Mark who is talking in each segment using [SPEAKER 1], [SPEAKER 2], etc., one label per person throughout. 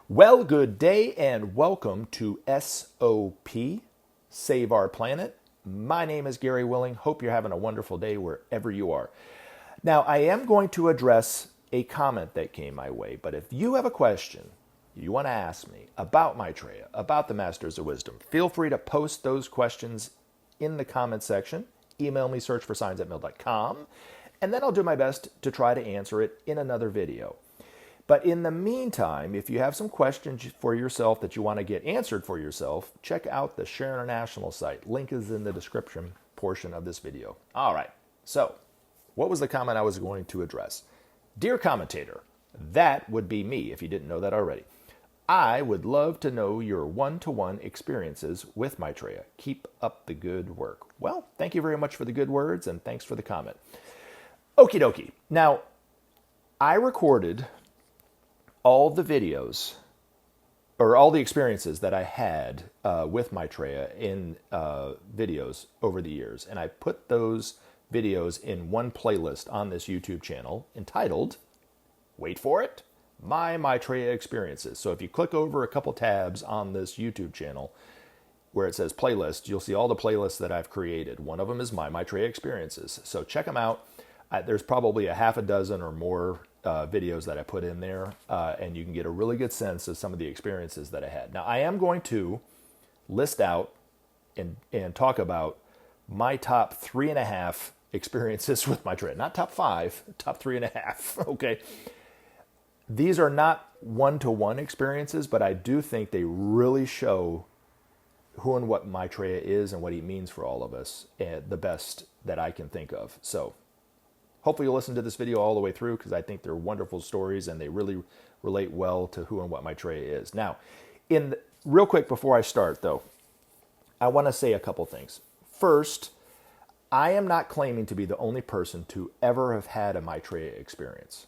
[SPEAKER 1] Well, good day and welcome to SOP, Save Our Planet. My name is Gary Willing. Hope you're having a wonderful day wherever you are. Now, I am going to address a comment that came my way, but if you have a question you want to ask me about Maitreya, about the Masters of Wisdom, feel free to post those questions in the comment section. Email me, searchforsigns@mail.com, and then I'll do my best to try to answer it in another video. But in the meantime, if you have some questions for yourself that you want to get answered for yourself, check out the Share International site. Link is in the description portion of this video. All right, so what was the comment I was going to address? Dear commentator, that would be me if you didn't know that already. I would love to know your one-to-one experiences with Maitreya. Keep up the good work. Well, thank you very much for the good words and thanks for the comment. Okie dokie. Now, I recorded all the videos or all the experiences that I had with Maitreya in videos over the years. And I put those videos in one playlist on this YouTube channel entitled, wait for it, My Maitreya Experiences. So if you click over a couple tabs on this YouTube channel where it says playlist, you'll see all the playlists that I've created. One of them is My Maitreya Experiences. So check them out. There's probably a half a dozen or more videos that I put in there, and you can get a really good sense of some of the experiences that I had. Now, I am going to list out and talk about my top 3.5 experiences with Maitreya. Not top 5, top 3.5, okay? These are not one-to-one experiences, but I do think they really show who and what Maitreya is and what he means for all of us, the best that I can think of. So hopefully you'll listen to this video all the way through because I think they're wonderful stories and they really relate well to who and what Maitreya is. Now, real quick before I start, though, I want to say a couple things. First, I am not claiming to be the only person to ever have had a Maitreya experience.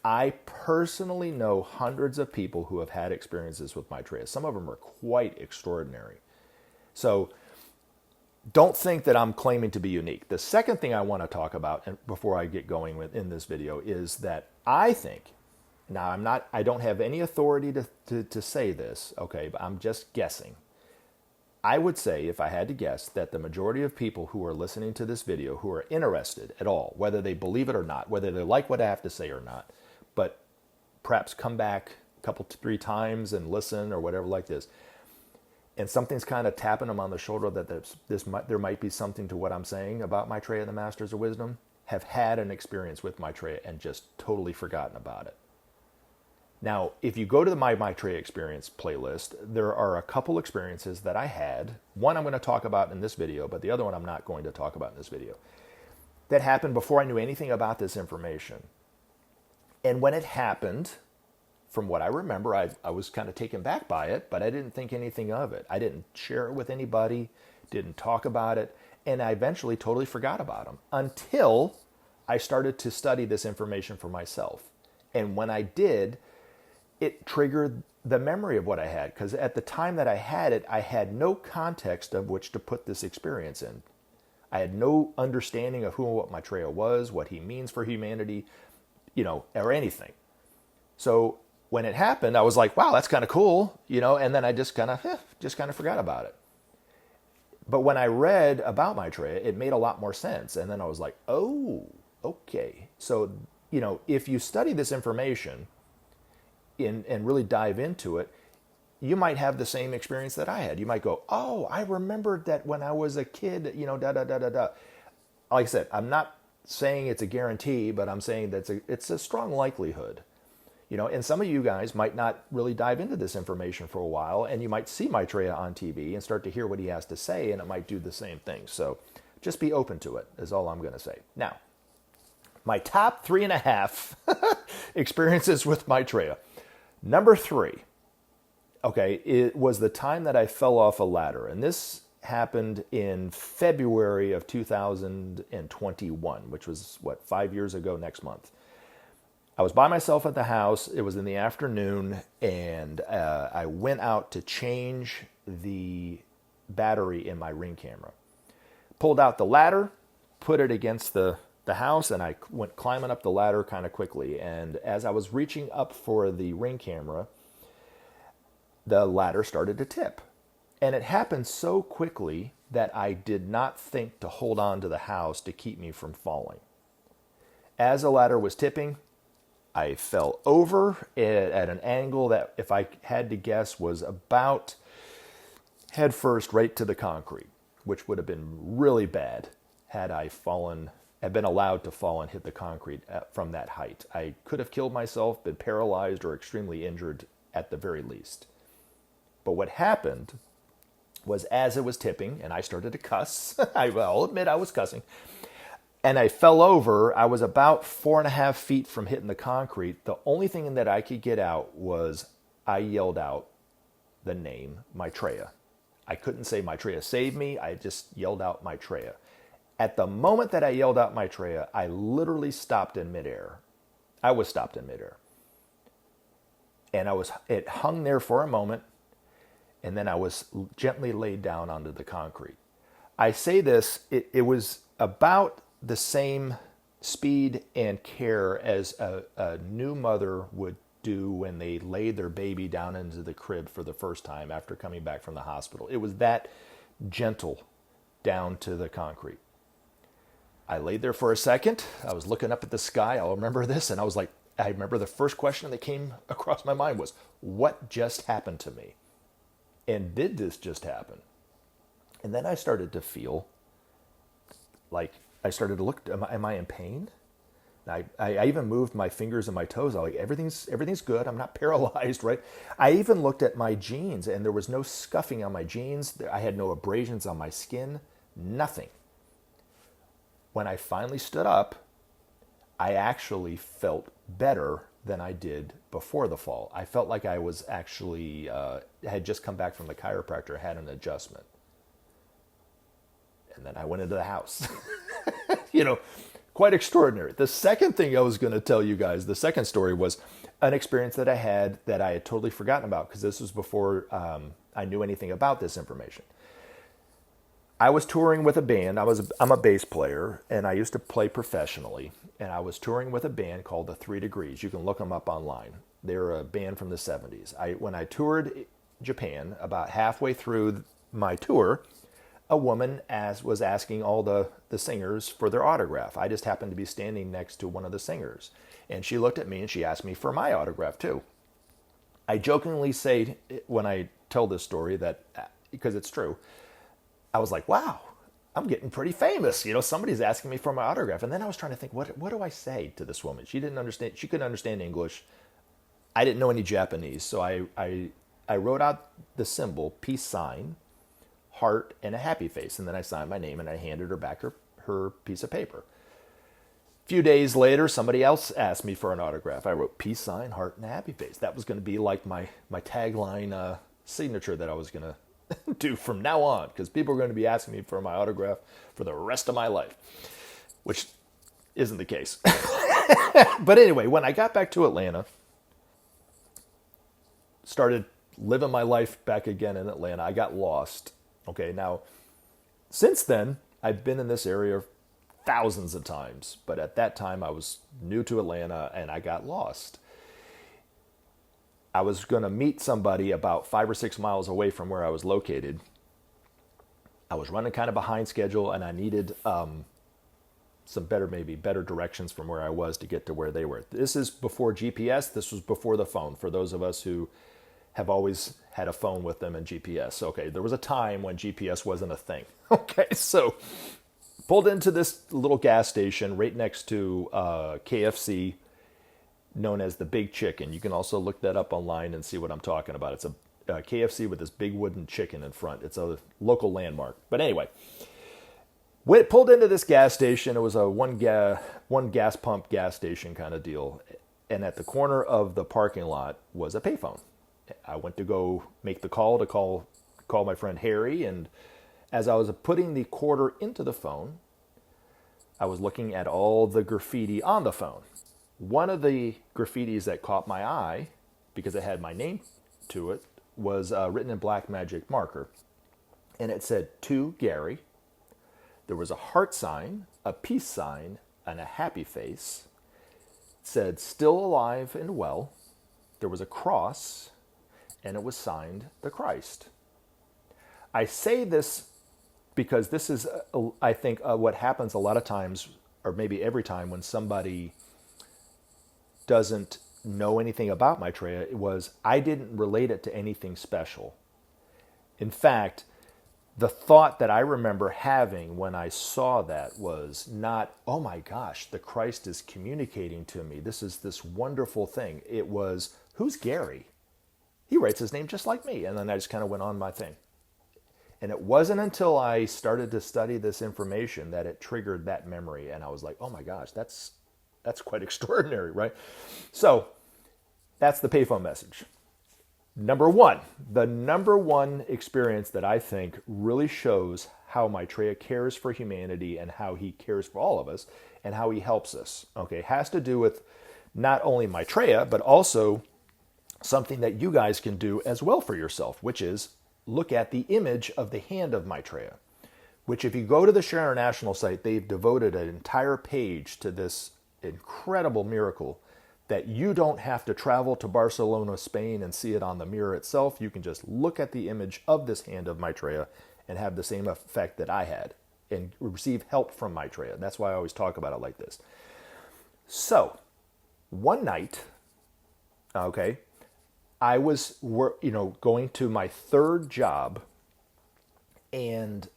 [SPEAKER 1] I personally know hundreds of people who have had experiences with Maitreya. Some of them are quite extraordinary. So don't think that I'm claiming to be unique. The second thing I want to talk about, and before I get going in this video, is that I think, now I don't have any authority to say this, okay, but I'm just guessing. I would say, if I had to guess, that the majority of people who are listening to this video, who are interested at all, whether they believe it or not, whether they like what I have to say or not, but perhaps come back a couple, 3 times and listen or whatever like this, and something's kind of tapping them on the shoulder that there might be something to what I'm saying about Maitreya and the Masters of Wisdom, have had an experience with Maitreya and just totally forgotten about it. Now, if you go to the My Maitreya Experience playlist, there are a couple experiences that I had. One I'm going to talk about in this video, but the other one I'm not going to talk about in this video, that happened before I knew anything about this information. And when it happened, from what I remember, I was kind of taken back by it, but I didn't think anything of it. I didn't share it with anybody, didn't talk about it, and I eventually totally forgot about them until I started to study this information for myself. And when I did, it triggered the memory of what I had, because at the time that I had it, I had no context of which to put this experience in. I had no understanding of who and what Maitreya was, what he means for humanity, or anything. So when it happened, I was like, wow, that's kind of cool, and then I just kind of forgot about it. But when I read about Maitreya, it made a lot more sense. And then I was like, oh, okay. So, if you study this information and really dive into it, you might have the same experience that I had. You might go, oh, I remembered that when I was a kid, da-da-da-da-da. Like I said, I'm not saying it's a guarantee, but I'm saying that it's a strong likelihood. And some of you guys might not really dive into this information for a while, and you might see Maitreya on TV and start to hear what he has to say, and it might do the same thing. So just be open to it, is all I'm going to say. Now, my top 3.5 experiences with Maitreya. Number 3, okay, it was the time that I fell off a ladder, and this happened in February of 2021, which was, 5 years ago next month. I was by myself at the house. It was in the afternoon, and I went out to change the battery in my Ring camera. Pulled out the ladder, put it against the house, and I went climbing up the ladder kind of quickly. And as I was reaching up for the Ring camera, the ladder started to tip. And it happened so quickly that I did not think to hold on to the house to keep me from falling. As the ladder was tipping, I fell over at an angle that, if I had to guess, was about head first right to the concrete, which would have been really bad had I been allowed to fall and hit the concrete from that height. I could have killed myself, been paralyzed, or extremely injured at the very least. But what happened was, as it was tipping, and I started to cuss, I'll admit I was cussing, and I fell over. I was about 4.5 feet from hitting the concrete. The only thing that I could get out was I yelled out the name Maitreya. I couldn't say Maitreya save me. I just yelled out Maitreya. At the moment that I yelled out Maitreya, I literally stopped in midair. I was stopped in midair. And it hung there for a moment, and then I was gently laid down onto the concrete. I say this, it was about the same speed and care as a new mother would do when they laid their baby down into the crib for the first time after coming back from the hospital. It was that gentle down to the concrete. I laid there for a second. I was looking up at the sky. I'll remember this. And I remember the first question that came across my mind was, what just happened to me? And did this just happen? And then I started to feel like, I started to look, am I in pain? I even moved my fingers and my toes. I was like, everything's good. I'm not paralyzed, right? I even looked at my jeans, and there was no scuffing on my jeans. I had no abrasions on my skin, nothing. When I finally stood up, I actually felt better than I did before the fall. I felt like I was actually, had just come back from the chiropractor, had an adjustment. And then I went into the house. Quite extraordinary. The second thing I was going to tell you guys, the second story, was an experience that I had totally forgotten about, because this was before I knew anything about this information. I was touring with a band. I'm a bass player, and I used to play professionally. And I was touring with a band called the 3 Degrees. You can look them up online. They're a band from the 70s. When I toured Japan, about halfway through my tour, a woman was asking all the singers for their autograph. I just happened to be standing next to one of the singers. And she looked at me and she asked me for my autograph too. I jokingly say, when I tell this story, that, because it's true, I was like, wow, I'm getting pretty famous. Somebody's asking me for my autograph. And then I was trying to think, what do I say to this woman? She didn't understand. She couldn't understand English. I didn't know any Japanese. So I wrote out the symbol, peace sign, heart, and a happy face. And then I signed my name and I handed her back her piece of paper. A few days later, somebody else asked me for an autograph. I wrote peace sign, heart, and a happy face. That was going to be like my tagline signature that I was going to do from now on, because people are going to be asking me for my autograph for the rest of my life, which isn't the case. But anyway, when I got back to Atlanta, started living my life back again in Atlanta, I got lost. Okay, now, since then, I've been in this area thousands of times, but at that time I was new to Atlanta and I got lost. I was going to meet somebody about 5 or 6 miles away from where I was located. I was running kind of behind schedule, and I needed some better directions from where I was to get to where they were. This is before GPS. This was before the phone, for those of us who have always had a phone with them and GPS. Okay, there was a time when GPS wasn't a thing. Okay, so pulled into this little gas station right next to KFC, known as the Big Chicken. You can also look that up online and see what I'm talking about. It's a KFC with this big wooden chicken in front. It's a local landmark. But anyway, when it pulled into this gas station, it was a one gas pump gas station kind of deal. And at the corner of the parking lot was a payphone. I went to go make the call to call my friend Harry. And as I was putting the quarter into the phone, I was looking at all the graffiti on the phone. One of the graffitis that caught my eye, because it had my name to it, was written in black magic marker. And it said, "To Gary." There was a heart sign, a peace sign, and a happy face. It said, "Still alive and well." There was a cross. and it was signed the Christ. I say this because this is, I think, what happens a lot of times, or maybe every time, when somebody doesn't know anything about Maitreya. It was, I didn't relate it to anything special. In fact, the thought that I remember having when I saw that was not, oh my gosh, the Christ is communicating to me. This is this wonderful thing. It was, who's Gary? He writes his name just like me. And then I just kind of went on my thing. And it wasn't until I started to study this information that it triggered that memory. And I was like, oh my gosh, that's quite extraordinary, right? So that's the payphone message. Number one, the number one experience that I think really shows how Maitreya cares for humanity and how he cares for all of us and how he helps us, okay, has to do with not only Maitreya, but also something that you guys can do as well for yourself, which is look at the image of the hand of Maitreya, which if you go to the Share International site, they've devoted an entire page to this incredible miracle that you don't have to travel to Barcelona, Spain and see it on the mirror itself. You can just look at the image of this hand of Maitreya and have the same effect that I had and receive help from Maitreya. That's why I always talk about it like this. So, one night, okay, I was going to my third job, and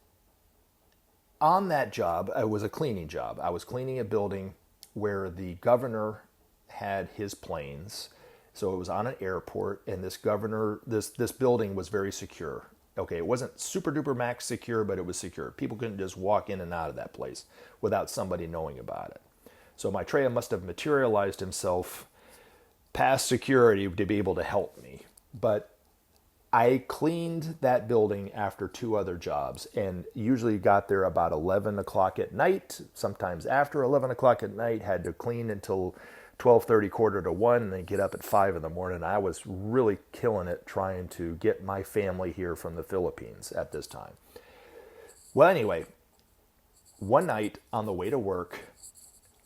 [SPEAKER 1] on that job, it was a cleaning job. I was cleaning a building where the governor had his planes. So it was on an airport, and this building was very secure. Okay, it wasn't super duper max secure, but it was secure. People couldn't just walk in and out of that place without somebody knowing about it. So Maitreya must have materialized himself past security to be able to help me. But I cleaned that building after two other jobs and usually got there about 11 o'clock at night, sometimes after 11 o'clock at night, had to clean until 12:30, quarter to 1, and then get up at 5 in the morning. I was really killing it trying to get my family here from the Philippines at this time. Well, anyway, one night on the way to work,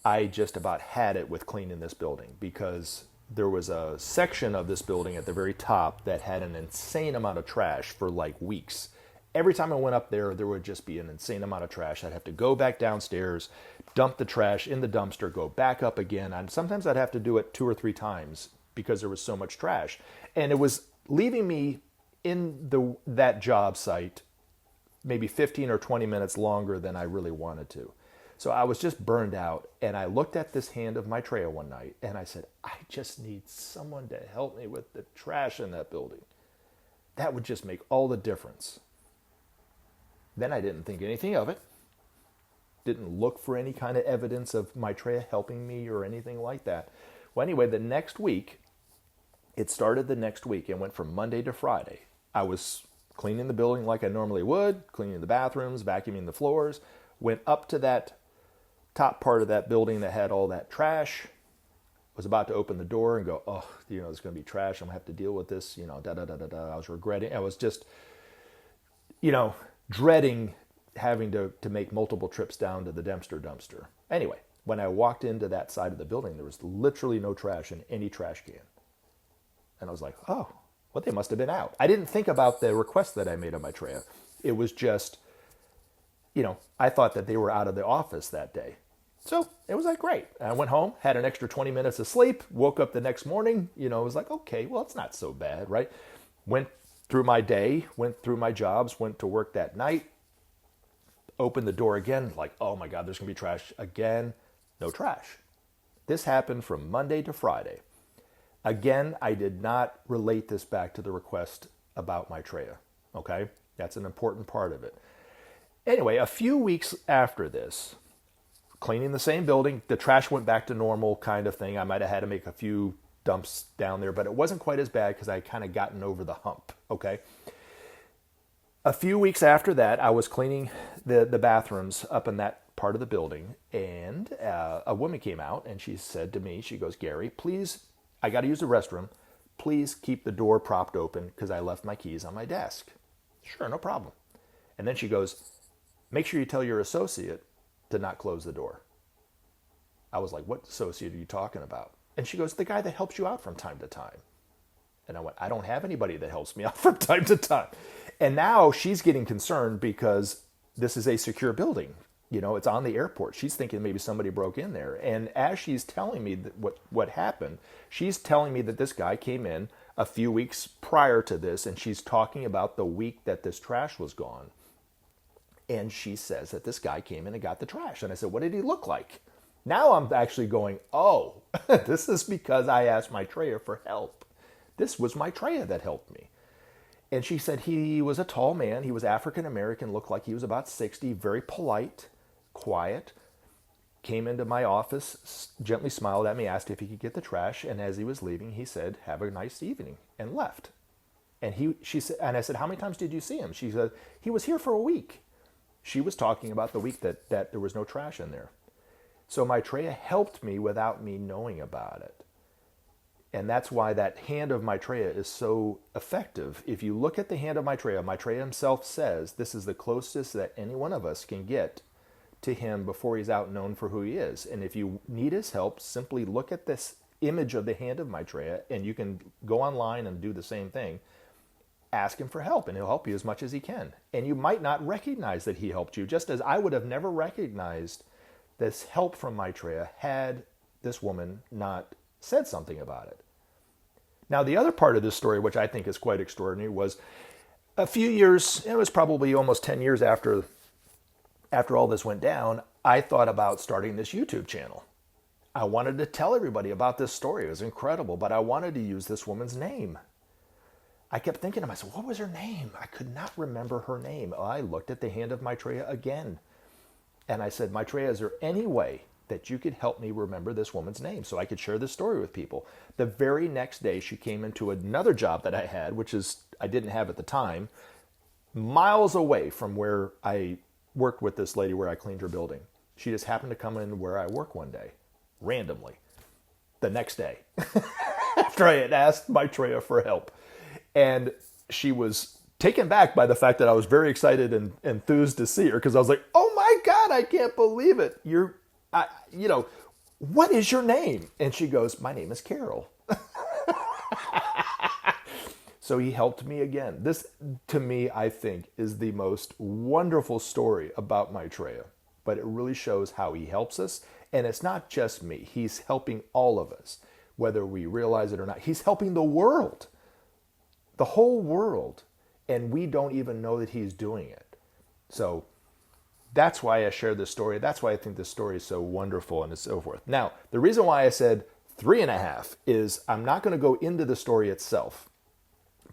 [SPEAKER 1] I just about had it with cleaning this building because there was a section of this building at the very top that had an insane amount of trash for like weeks. Every time I went up there, there would just be an insane amount of trash. I'd have to go back downstairs, dump the trash in the dumpster, go back up again. And sometimes I'd have to do it 2 or 3 times because there was so much trash. And it was leaving me in that job site maybe 15 or 20 minutes longer than I really wanted to. So I was just burned out, and I looked at this hand of Maitreya one night, and I said, I just need someone to help me with the trash in that building. That would just make all the difference. Then I didn't think anything of it. Didn't look for any kind of evidence of Maitreya helping me or anything like that. Well, anyway, the next week, it started the next week and went from Monday to Friday. I was cleaning the building like I normally would, cleaning the bathrooms, vacuuming the floors, went up to that top part of that building that had all that trash, was about to open the door and go, oh, there's going to be trash. I'm going to have to deal with this, da-da-da-da-da. I was regretting. I was just, dreading having to make multiple trips down to the dumpster. Anyway, when I walked into that side of the building, there was literally no trash in any trash can. And I was like, oh, well, they must have been out. I didn't think about the request that I made of Maitreya. It was just, I thought that they were out of the office that day. So it was like, great. I went home, had an extra 20 minutes of sleep, woke up the next morning, it was like, okay, well, it's not so bad, right? Went through my day, went through my jobs, went to work that night, opened the door again, like, oh my God, there's going to be trash again. No trash. This happened from Monday to Friday. Again, I did not relate this back to the request about Maitreya, okay? That's an important part of it. Anyway, a few weeks after this, cleaning the same building, the trash went back to normal kind of thing. I might have had to make a few dumps down there, but it wasn't quite as bad because I kind of gotten over the hump, okay? A few weeks after that, I was cleaning the bathrooms up in that part of the building, and a woman came out, and she said to me, she goes, Gary, please, I got to use the restroom. Please keep the door propped open because I left my keys on my desk. Sure, no problem. And then she goes, make sure you tell your associate to not close the door. I was like, what associate are you talking about? And she goes, the guy that helps you out from time to time. And I went, I don't have anybody that helps me out from time to time. And now she's getting concerned because this is a secure building. You know, it's on the airport. She's thinking maybe somebody broke in there. And as she's telling me that what happened, she's telling me that this guy came in a few weeks prior to this, and she's talking about the week that this trash was gone. And she says that this guy came in and got the trash. And I said, what did he look like? Now I'm actually going, oh, this is because I asked Maitreya for help. This was Maitreya that helped me. And she said he was a tall man. He was African American, looked like he was about 60, very polite, quiet. Came into my office, gently smiled at me, asked if he could get the trash. And as he was leaving, he said, have a nice evening, and left. And she said, and I said, how many times did you see him? She said, he was here for a week. She was talking about the week that there was no trash in there. So Maitreya helped me without me knowing about it. And that's why that hand of Maitreya is so effective. If you look at the hand of Maitreya, Maitreya himself says this is the closest that any one of us can get to him before he's out known for who he is. And if you need his help, simply look at this image of the hand of Maitreya, and you can go online and do the same thing. Ask him for help, and he'll help you as much as he can. And you might not recognize that he helped you, just as I would have never recognized this help from Maitreya had this woman not said something about it. Now, the other part of this story, which I think is quite extraordinary, was a few years, it was probably almost 10 years after all this went down, I thought about starting this YouTube channel. I wanted to tell everybody about this story. It was incredible, but I wanted to use this woman's name. I kept thinking to myself, what was her name? I could not remember her name. I looked at the hand of Maitreya again. And I said, Maitreya, is there any way that you could help me remember this woman's name so I could share this story with people? The very next day, she came into another job that I had, which is I didn't have at the time, miles away from where I worked with this lady where I cleaned her building. She just happened to come in where I work one day, randomly, the next day, after I had asked Maitreya for help. And she was taken back by the fact that I was very excited and enthused to see her, because I was like, oh my God, I can't believe it. What is your name? And she goes, my name is Carol. So he helped me again. This, to me, I think, is the most wonderful story about Maitreya. But it really shows how he helps us. And it's not just me. He's helping all of us, whether we realize it or not. He's helping the world, the whole world. And we don't even know that he's doing it. So that's why I share this story. That's why I think this story is so wonderful and so forth. Now, the reason why I said 3.5 is I'm not going to go into the story itself.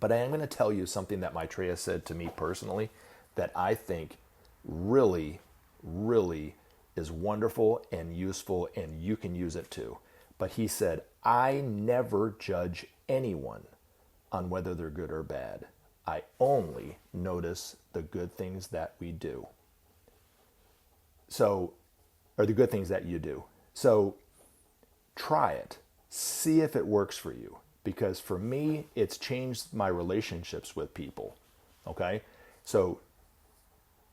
[SPEAKER 1] But I am going to tell you something that Maitreya said to me personally that I think really, really is wonderful and useful, and you can use it too. But he said, I never judge anyone on whether they're good or bad. I only notice the good things that we do. So, or the good things that you do. So try it. See if it works for you. Because for me, it's changed my relationships with people. Okay? So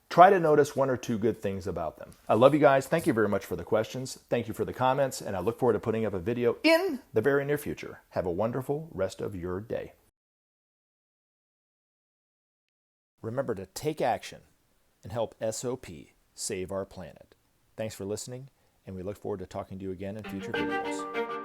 [SPEAKER 1] try to notice 1 or 2 good things about them. I love you guys. Thank you very much for the questions. Thank you for the comments. And I look forward to putting up a video in the very near future. Have a wonderful rest of your day. Remember to take action and help SOP save our planet. Thanks for listening, and we look forward to talking to you again in future videos.